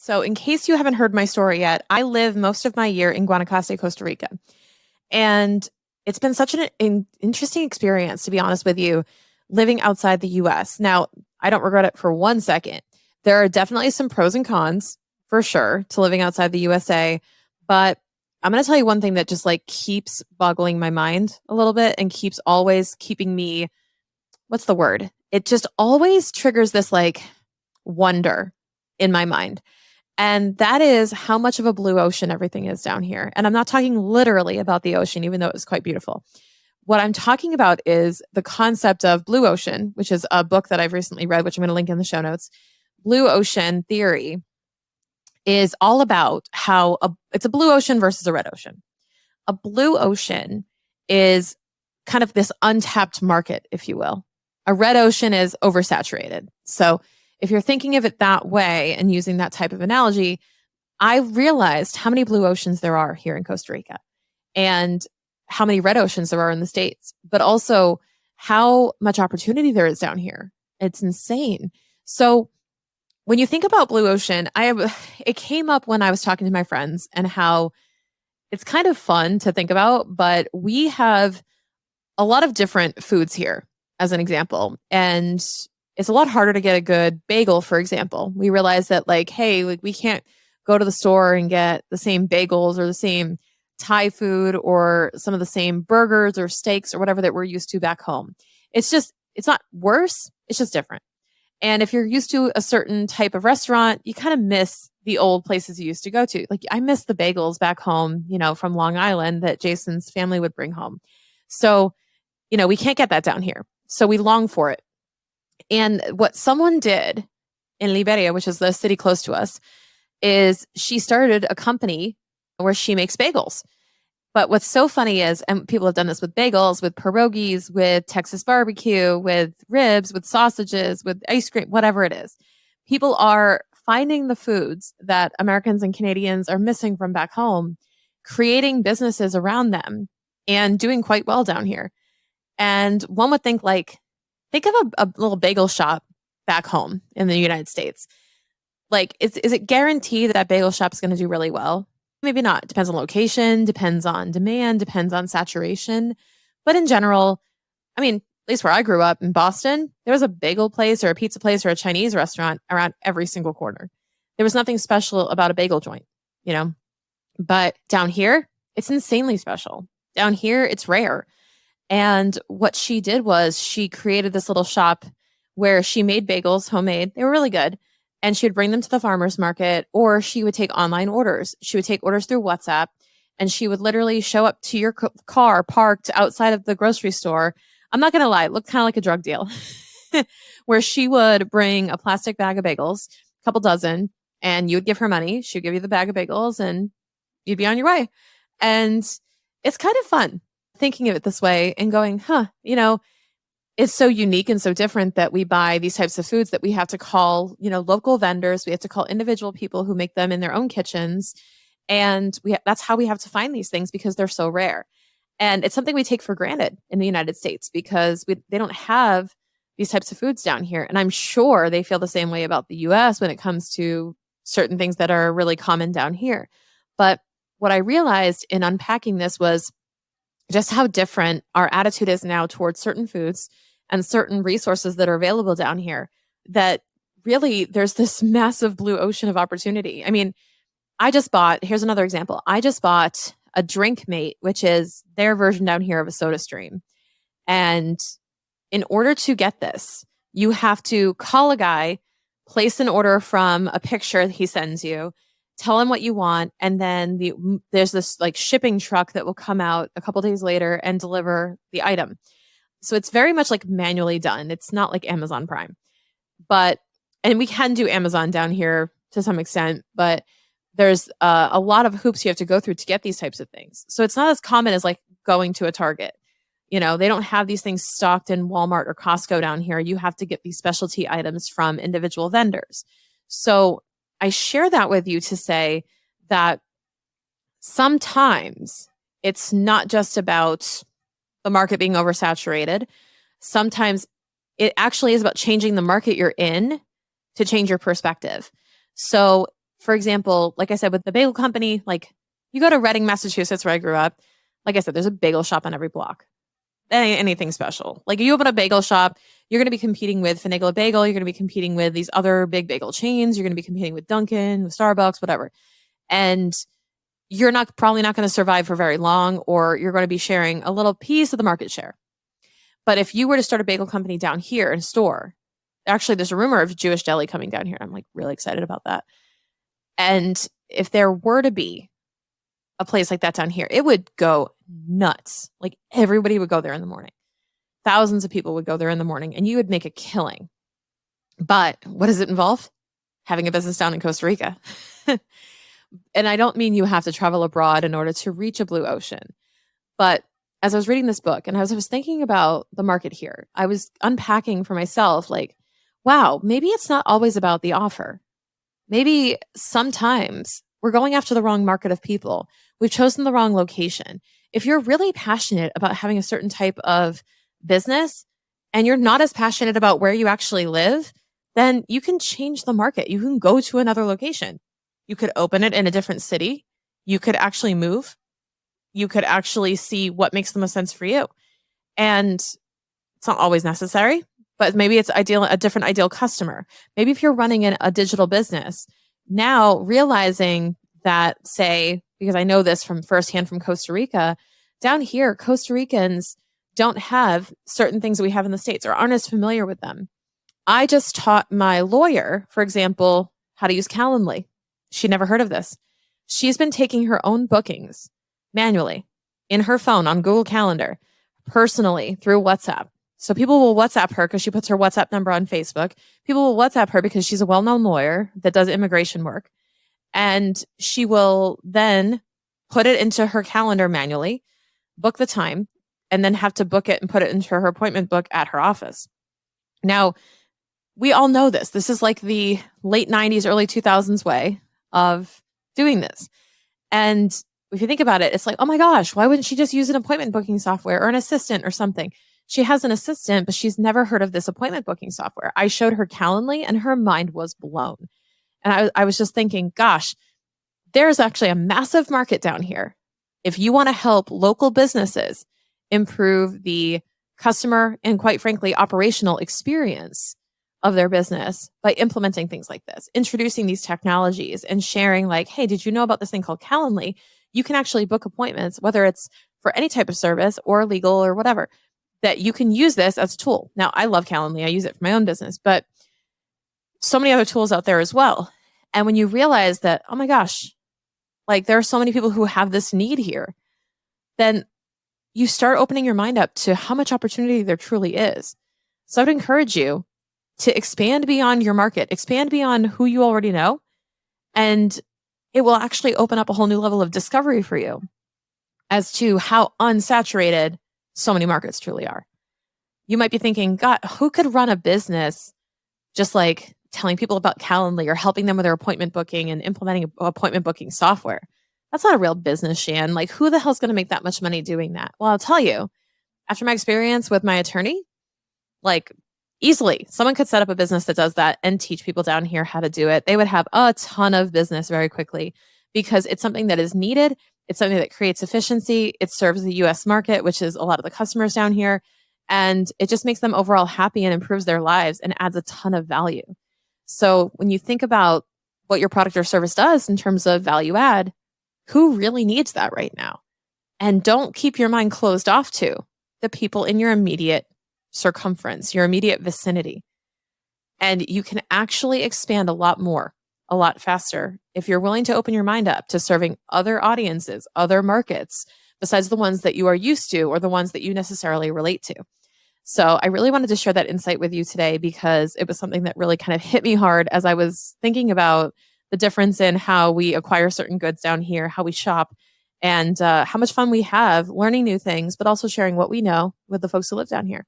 So, in case you haven't heard my story yet, I live most of my year in Guanacaste, Costa Rica. And it's been such an interesting experience, to be honest with you, living outside the US. Now, I don't regret it for one second. There are definitely some pros and cons for sure to living outside the USA. But I'm going to tell you one thing that just like keeps boggling my mind a little bit and keeps always keeping me, what's the word? It just always triggers this like wonder in my mind. And that is how much of a blue ocean everything is down here. And I'm not talking literally about the ocean, even though it was quite beautiful. What I'm talking about is the concept of blue ocean, which is a book that I've recently read, which I'm going to link in the show notes. Blue ocean theory is all about how it's a blue ocean versus a red ocean. A blue ocean is kind of this untapped market, if you will. A red ocean is oversaturated. So if you're thinking of it that way and using that type of analogy, I realized how many blue oceans there are here in Costa Rica and how many red oceans there are in the States, but also how much opportunity there is down here. It's insane. So when you think about blue ocean, it came up when I was talking to my friends and how it's kind of fun to think about, but we have a lot of different foods here as an example. And it's a lot harder to get a good bagel, for example. We realize that like, hey, like we can't go to the store and get the same bagels or the same Thai food or some of the same burgers or steaks or whatever that we're used to back home. It's not worse. It's just different. And if you're used to a certain type of restaurant, you kind of miss the old places you used to go to. Like I miss the bagels back home, from Long Island that Jason's family would bring home. So, we can't get that down here. So we long for it. And what someone did in Liberia, which is the city close to us, is she started a company where she makes bagels. But what's so funny is, and people have done this with bagels, with pierogies, with Texas barbecue, with ribs, with sausages, with ice cream, whatever it is. People are finding the foods that Americans and Canadians are missing from back home, creating businesses around them, and doing quite well down here. And one would think of a little bagel shop back home in the United States. Like, is it guaranteed that that bagel shop is going to do really well? Maybe not. Depends on location, depends on demand, depends on saturation. But in general, I mean, at least where I grew up in Boston, there was a bagel place or a pizza place or a Chinese restaurant around every single corner. There was nothing special about a bagel joint, But down here, it's insanely special. Down here, it's rare. And what she did was she created this little shop where she made bagels homemade. They were really good. And she would bring them to the farmer's market, or she would take online orders. She would take orders through WhatsApp, and she would literally show up to your car parked outside of the grocery store. I'm not going to lie, it looked kind of like a drug deal where she would bring a plastic bag of bagels, a couple dozen, and you would give her money. She would give you the bag of bagels and you'd be on your way. And it's kind of fun thinking of it this way and going, it's so unique and so different that we buy these types of foods that we have to call, local vendors. We have to call individual people who make them in their own kitchens. And that's how we have to find these things because they're so rare. And it's something we take for granted in the United States because they don't have these types of foods down here. And I'm sure they feel the same way about the US when it comes to certain things that are really common down here. But what I realized in unpacking this was just how different our attitude is now towards certain foods and certain resources that are available down here, that really there's this massive blue ocean of opportunity. I mean, here's another example. I just bought a Drink Mate, which is their version down here of a Soda Stream. And in order to get this, you have to call a guy, place an order from a picture that he sends you, tell him what you want, and then there's this like shipping truck that will come out a couple days later and deliver the item. So it's very much like manually done. It's not like Amazon Prime. And we can do Amazon down here to some extent, but there's a lot of hoops you have to go through to get these types of things. So it's not as common as like going to a Target. They don't have these things stocked in Walmart or Costco down here. You have to get these specialty items from individual vendors. So I share that with you to say that sometimes it's not just about the market being oversaturated. Sometimes it actually is about changing the market you're in to change your perspective. So For example, like I said, with the bagel company, like you go to Reading, Massachusetts, where I grew up. Like I said, there's a bagel shop on every block. That ain't anything special. Like you open a bagel shop, you're going to be competing with Finagler Bagel. You're going to be competing with these other big bagel chains. You're going to be competing with Dunkin', with Starbucks, whatever. And you're probably not going to survive for very long, or you're going to be sharing a little piece of the market share. But if you were to start a bagel company down here in store, actually, there's a rumor of Jewish deli coming down here. I'm like really excited about that. And if there were to be a place like that down here, it would go nuts. Like everybody would go there in the morning. Thousands of people would go there in the morning and you would make a killing. But what does it involve? Having a business down in Costa Rica. And I don't mean you have to travel abroad in order to reach a blue ocean. But as I was reading this book and as I was thinking about the market here, I was unpacking for myself like, wow, maybe it's not always about the offer. Maybe sometimes we're going after the wrong market of people. We've chosen the wrong location. If you're really passionate about having a certain type of business and you're not as passionate about where you actually live, then you can change the market. You can go to another location. You could open it in a different city. You could actually move. You could actually see what makes the most sense for you. And it's not always necessary, but maybe it's a different ideal customer. Maybe if you're running a digital business, now realizing that, say, because I know this from firsthand from Costa Rica, down here, Costa Ricans don't have certain things that we have in the States or aren't as familiar with them. I just taught my lawyer, for example, how to use Calendly. She never heard of this. She's been taking her own bookings manually in her phone on Google Calendar, personally through WhatsApp. So people will WhatsApp her because she puts her WhatsApp number on Facebook. People will WhatsApp her because she's a well-known lawyer that does immigration work. And she will then put it into her calendar manually, book the time, and then have to book it and put it into her appointment book at her office. Now, we all know this. This is like the late 90s, early 2000s way of doing this. And if you think about it, it's like, oh my gosh, why wouldn't she just use an appointment booking software or an assistant or something? She has an assistant, but she's never heard of this appointment booking software. I showed her Calendly and her mind was blown. And I was just thinking, gosh, there's actually a massive market down here. If you want to help local businesses improve the customer and, quite frankly, operational experience of their business by implementing things like this, introducing these technologies and sharing like, hey, did you know about this thing called Calendly? You can actually book appointments, whether it's for any type of service or legal or whatever, that you can use this as a tool. Now, I love Calendly. I use it for my own business, but so many other tools out there as well. And when you realize that, oh my gosh, like there are so many people who have this need here, then you start opening your mind up to how much opportunity there truly is. So I'd encourage you to expand beyond your market, expand beyond who you already know, and it will actually open up a whole new level of discovery for you as to how unsaturated so many markets truly are. You might be thinking, God, who could run a business just like telling people about Calendly or helping them with their appointment booking and implementing appointment booking software? That's not a real business, Shan. Like, who the hell's going to make that much money doing that? Well, I'll tell you, after my experience with my attorney, like easily someone could set up a business that does that and teach people down here how to do it. They would have a ton of business very quickly because it's something that is needed. It's something that creates efficiency. It serves the US market, which is a lot of the customers down here. And it just makes them overall happy and improves their lives and adds a ton of value. So when you think about what your product or service does in terms of value add, who really needs that right now? And don't keep your mind closed off to the people in your immediate circumference, your immediate vicinity. And you can actually expand a lot more, a lot faster if you're willing to open your mind up to serving other audiences, other markets, besides the ones that you are used to or the ones that you necessarily relate to. So I really wanted to share that insight with you today because it was something that really kind of hit me hard as I was thinking about the difference in how we acquire certain goods down here, how we shop, and how much fun we have learning new things, but also sharing what we know with the folks who live down here.